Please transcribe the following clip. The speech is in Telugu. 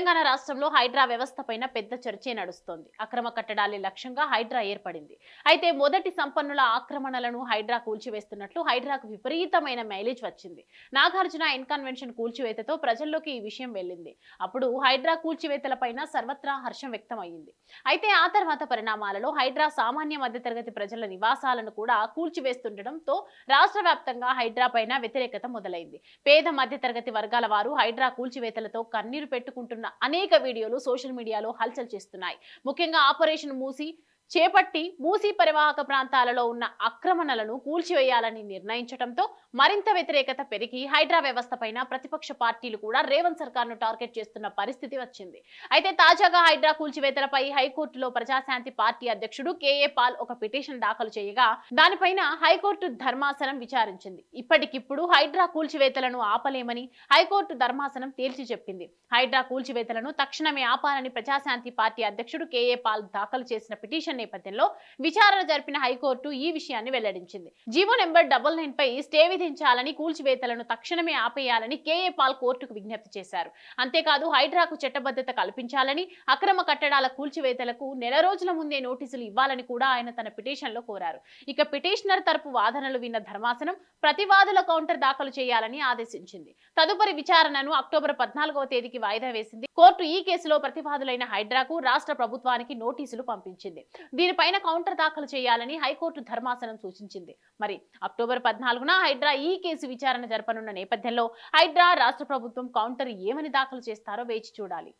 తెలంగాణ రాష్ట్రంలో హైడ్రా వ్యవస్థపైన పెద్ద చర్చే నడుస్తోంది. అక్రమ కట్టడాలే లక్ష్యంగా హైడ్రా ఏర్పడింది. అయితే మొదటి సంపన్నుల ఆక్రమణలను హైడ్రా కూల్చివేస్తున్నట్లు హైడ్రాకు విపరీతమైన మైలేజ్ వచ్చింది. నాగార్జున ఇన్కన్వెన్షన్ కూల్చివేతతో ప్రజల్లోకి ఈ విషయం వెళ్ళింది. అప్పుడు హైడ్రా కూల్చివేతలపైన సర్వత్రా హర్షం వ్యక్తమయ్యింది. అయితే ఆ తర్వాత పరిణామాలలో హైడ్రా సామాన్య మధ్యతరగతి ప్రజల నివాసాలను కూడా కూల్చివేస్తుండటంతో రాష్ట్ర వ్యాప్తంగా హైడ్రా పైన వ్యతిరేకత మొదలైంది. పేద మధ్యతరగతి వర్గాల వారు హైడ్రా కూల్చివేతలతో కన్నీరు పెట్టుకుంటున్న అనేక వీడియోలు సోషల్ మీడియాలో హల్చల్ చేస్తున్నాయి. ముఖ్యంగా ఆపరేషన్ మూసీ పరివాహక ప్రాంతాలలో ఉన్న ఆక్రమణలను కూల్చివేయాలని నిర్ణయించడంతో మరింత వ్యతిరేకత పెరిగి హైడ్రా వ్యవస్థపైన ప్రతిపక్ష పార్టీలు కూడా రేవంత్ సర్కార్ను టార్గెట్ చేస్తున్న పరిస్థితి వచ్చింది. అయితే తాజాగా హైడ్రా కూల్చివేతలపై హైకోర్టులో ప్రజాశాంతి పార్టీ అధ్యక్షుడు కేఏ పాల్ ఒక పిటిషన్ దాఖలు చేయగా దానిపైన హైకోర్టు ధర్మాసనం విచారించింది. ఇప్పటికిప్పుడు హైడ్రా కూల్చివేతలను ఆపలేమని హైకోర్టు ధర్మాసనం తేల్చి చెప్పింది. హైడ్రా కూల్చివేతలను తక్షణమే ఆపాలని ప్రజాశాంతి పార్టీ అధ్యక్షుడు కేఏ పాల్ దాఖలు చేసిన పిటిషన్ నేపథ్యంలో విచారణ జరిపిన హైకోర్టు ఈ విషయాన్ని వెల్లడించింది. జీవో నెంబర్ 99 పై స్టే విధించాలని, కూల్చివేతలను తక్షణమే ఆపేయాలని కేఏ పాల్ కోర్టుకు విజ్ఞప్తి చేశారు. అంతేకాదు హైడ్రాకు చట్టబద్ధత కల్పించాలని, అక్రమ కట్టడాల కూల్చివేతలకు నెల రోజుల ముందే నోటీసులు ఇవ్వాలని కూడా ఆయన తన పిటిషన్ లో కోరారు. ఇక పిటిషనర్ తరపు వాదనలు విన్న ధర్మాసనం ప్రతివాదుల కౌంటర్ దాఖలు చేయాలని ఆదేశించింది. తదుపరి విచారణను అక్టోబర్ 14వ తేదీకి వాయిదా వేసింది. కోర్టు ఈ కేసులో ప్రతివాదులైన హైడ్రాకు రాష్ట్ర ప్రభుత్వానికి నోటీసులు పంపించింది. దీనిపైన కౌంటర్ దాఖలు చేయాలని హైకోర్టు ధర్మాసనం సూచించింది. మరి అక్టోబర్ 14న హైడ్రా ఈ కేసు విచారణ జరపనున్న నేపథ్యంలో హైడ్రా, రాష్ట్ర ప్రభుత్వం కౌంటర్ ఏమని దాఖలు చేస్తారో వేచి చూడాలి.